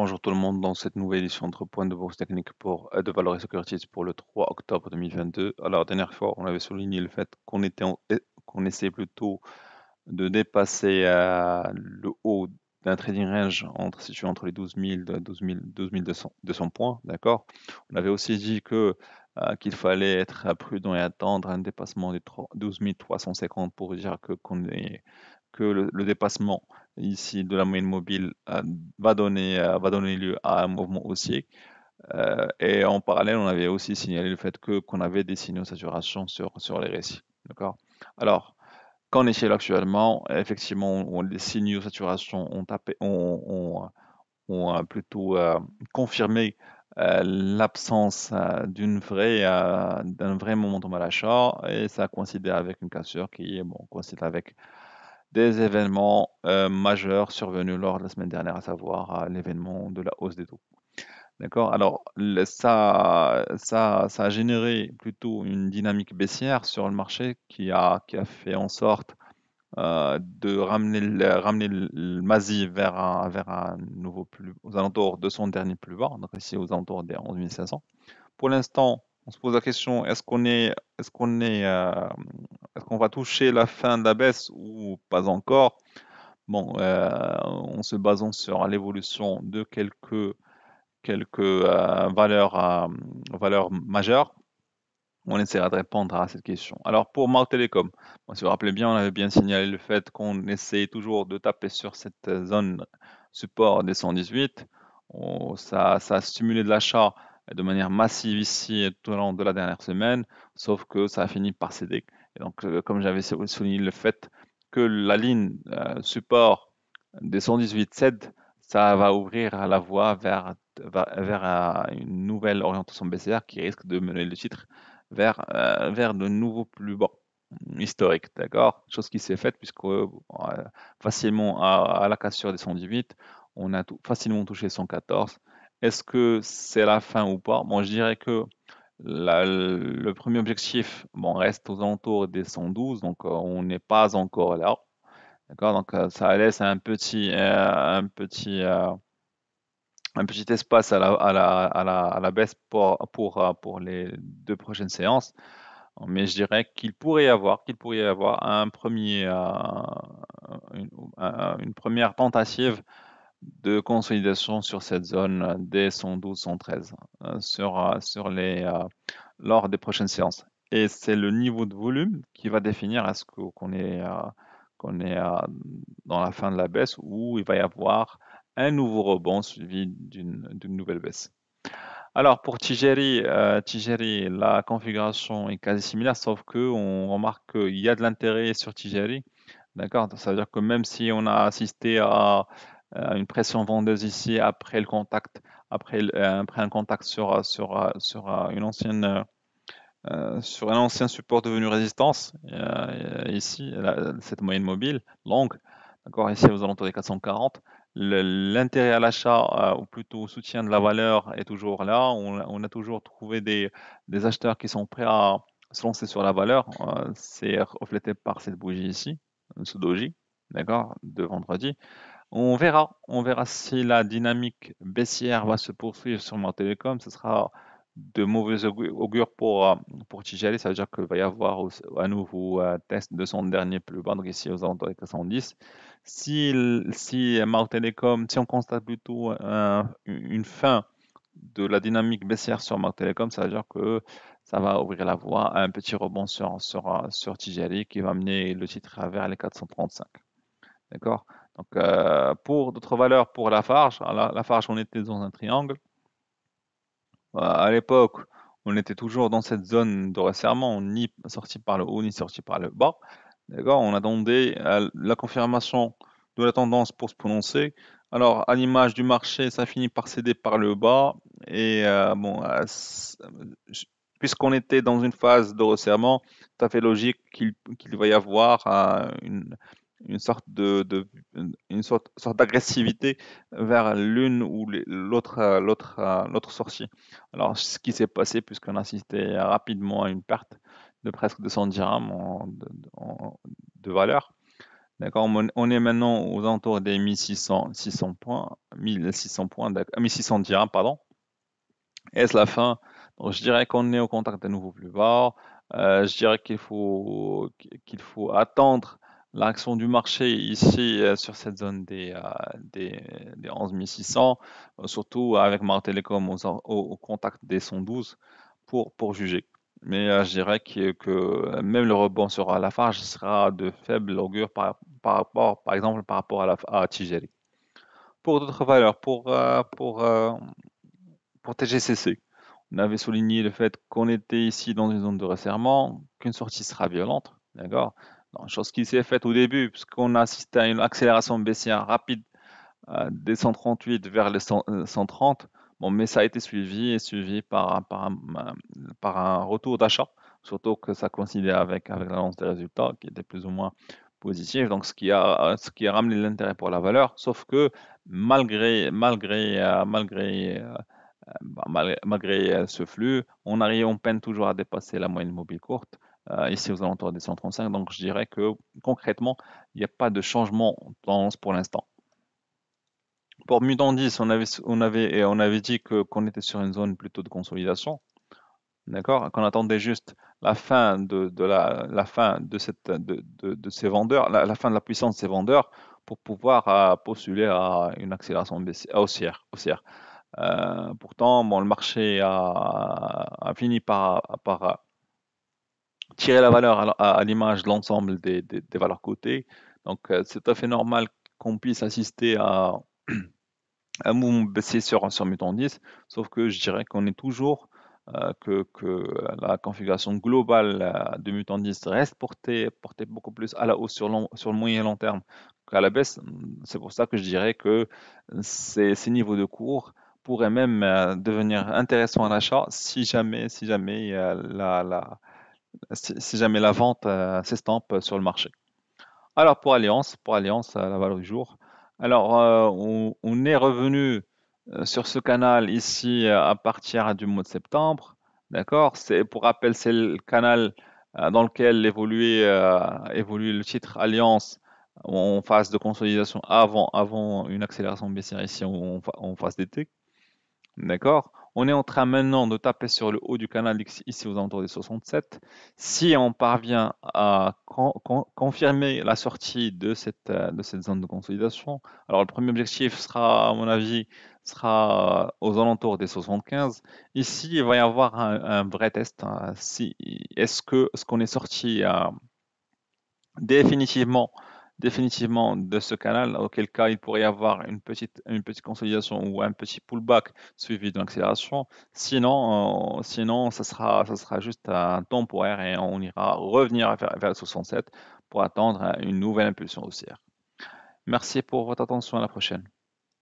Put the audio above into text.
Bonjour tout le monde, dans cette nouvelle édition de Point de Bourse Technique de Valoris Securities pour le 3 octobre 2022. Alors, la dernière fois, on avait souligné le fait qu'on essaie plutôt de dépasser le haut d'un trading range situé entre les 12 000 et 12 200 points, d'accord? On avait aussi dit qu'il fallait être prudent et attendre un dépassement des 12 350 pour dire que le dépassement ici de la moyenne mobile va donner lieu à un mouvement haussier. Et en parallèle, on avait aussi signalé le fait qu'on avait des signaux de saturation sur les récits. D'accord? Alors, qu'en est-il actuellement? Effectivement, les signaux de saturation ont plutôt confirmé l'absence d'un vrai momentum à l'achat, et ça a coïncidé avec une cassure coïncide avec des événements majeurs survenus lors de la semaine dernière, à savoir l'événement de la hausse des taux. D'accord? Alors, ça a généré plutôt une dynamique baissière sur le marché qui a fait en sorte de ramener le MASI vers un nouveau aux alentours de son dernier plus bas, donc ici aux alentours des 11 500. Pour l'instant, on se pose la question, est-ce qu'on va toucher la fin de la baisse ou pas encore? Bon, en se basant sur l'évolution de quelques valeurs majeures, on essaiera de répondre à cette question. Alors pour Mao Telecom, si vous vous rappelez bien, on avait bien signalé le fait qu'on essaie toujours de taper sur cette zone support des 118. Ça a stimulé de l'achat de manière massive ici tout au long de la dernière semaine, sauf que ça a fini par céder. Et donc, comme j'avais souligné le fait que la ligne support des 118 cède, ça va ouvrir la voie vers une nouvelle orientation baissière qui risque de mener le titre vers de nouveaux plus bas historiques, d'accord? Chose qui s'est faite puisque facilement à la cassure des 118, on a facilement touché 114. Est-ce que c'est la fin ou pas? Bon, je dirais que le premier objectif, bon, reste aux alentours des 112, donc on n'est pas encore là, d'accord? Donc ça laisse un petit espace à la baisse pour les deux prochaines séances. Mais je dirais qu'il pourrait y avoir une, une première tentative de consolidation sur cette zone des 112, 113 lors des prochaines séances. Et c'est le niveau de volume qui va définir qu'on est dans la fin de la baisse ou il va y avoir un nouveau rebond suivi d'une nouvelle baisse. Alors pour Tigeri, la configuration est quasi similaire, sauf que on remarque qu'il y a de l'intérêt sur Tigeri. D'accord? Ça veut dire que même si on a assisté à une pression vendeuse ici après un contact sur un ancien support devenu résistance, ici, cette moyenne mobile longue, d'accord, ici aux alentours des 440, l'intérêt à l'achat, ou plutôt au soutien de la valeur est toujours là. On a toujours trouvé des acheteurs qui sont prêts à se lancer sur la valeur. C'est reflété par cette bougie ici, ce doji, d'accord, de vendredi. On verra si la dynamique baissière va se poursuivre sur Mont Télécom. Ce sera de mauvais augure pour Tijali. Ça veut dire qu'il va y avoir à nouveau test de son dernier plus bas, donc ici aux alentours des 410. Si Mao Telecom, si on constate plutôt une fin de la dynamique baissière sur Mao Telecom, ça veut dire que ça va ouvrir la voie à un petit rebond sur Tijali qui va mener le titre vers les 435. D'accord? Donc, pour d'autres valeurs, pour Lafarge, Lafarge, on était dans un triangle. À l'époque, on était toujours dans cette zone de resserrement, ni sorti par le haut, ni sorti par le bas. D'accord? On attendait la confirmation de la tendance pour se prononcer. Alors, à l'image du marché, ça finit par céder par le bas. Et bon, puisqu'on était dans une phase de resserrement, tout à fait logique qu'il va y avoir une sorte sorte d'agressivité vers l'une ou l'autre sortie. Alors, ce qui s'est passé, puisqu'on assistait rapidement à une perte de presque 200 dirhams de valeur. D'accord, on est maintenant aux alentours des 1600 points, 1600 points, 1600 dirhams, pardon. Est-ce la fin? Donc, je dirais qu'on est au contact d'un nouveau plus bas. Je dirais qu'il faut attendre l'action du marché ici sur cette zone des 11 600, surtout avec Mara Telecom au contact des 112 pour juger. Mais je dirais que même le rebond sur Lafarge sera de faible augure par rapport, par exemple, par rapport à Tijeri. Pour d'autres valeurs, pour TGCC, on avait souligné le fait qu'on était ici dans une zone de resserrement, qu'une sortie sera violente, d'accord? Non, chose qui s'est faite au début, puisqu'on a assisté à une accélération baissière rapide des 138 vers les 130. Bon, mais ça a été suivi par un retour d'achat, surtout que ça coïncidait avec l'annonce des résultats qui était plus ou moins positif, donc ce qui a ramené l'intérêt pour la valeur, sauf que malgré ce flux, on peine toujours à dépasser la moyenne mobile courte, ici aux alentours des 135. Donc je dirais que concrètement, il n'y a pas de changement de tendance pour l'instant. Pour Mutant 10, on avait dit qu'on était sur une zone plutôt de consolidation, d'accord? Qu'on attendait juste la fin la fin de ces vendeurs, la fin de la puissance de ces vendeurs pour pouvoir postuler à une accélération haussière. Pourtant, bon, le marché a fini par tirer la valeur à l'image de l'ensemble des valeurs cotées. Donc, c'est tout à fait normal qu'on puisse assister à un mouvement baissier sur Mutant 10, sauf que je dirais qu'on est toujours, que la configuration globale de Mutant 10 reste portée beaucoup plus à la hausse sur le moyen et long terme qu'à la baisse. C'est pour ça que je dirais que ces niveaux de cours pourraient même devenir intéressants à l'achat si jamais la vente s'estampe sur le marché. Alors pour Alliance, la valeur du jour. Alors on est revenu sur ce canal ici à partir du mois de septembre. D'accord? Pour rappel, c'est le canal dans lequel évolue le titre Alliance en phase de consolidation avant une accélération baissière ici en phase d'été. D'accord? On est en train maintenant de taper sur le haut du canal ici aux alentours des 67. Si on parvient à confirmer la sortie de cette zone de consolidation, alors le premier objectif sera, à mon avis, sera aux alentours des 75. Ici, il va y avoir un vrai test, hein. Est-ce qu'on est sorti définitivement, définitivement de ce canal, auquel cas il pourrait y avoir une petite consolidation ou un petit pullback suivi d'une accélération. Sinon, ça sera juste un temporaire et on ira revenir vers le 67 pour attendre une nouvelle impulsion haussière. Merci pour votre attention, à la prochaine.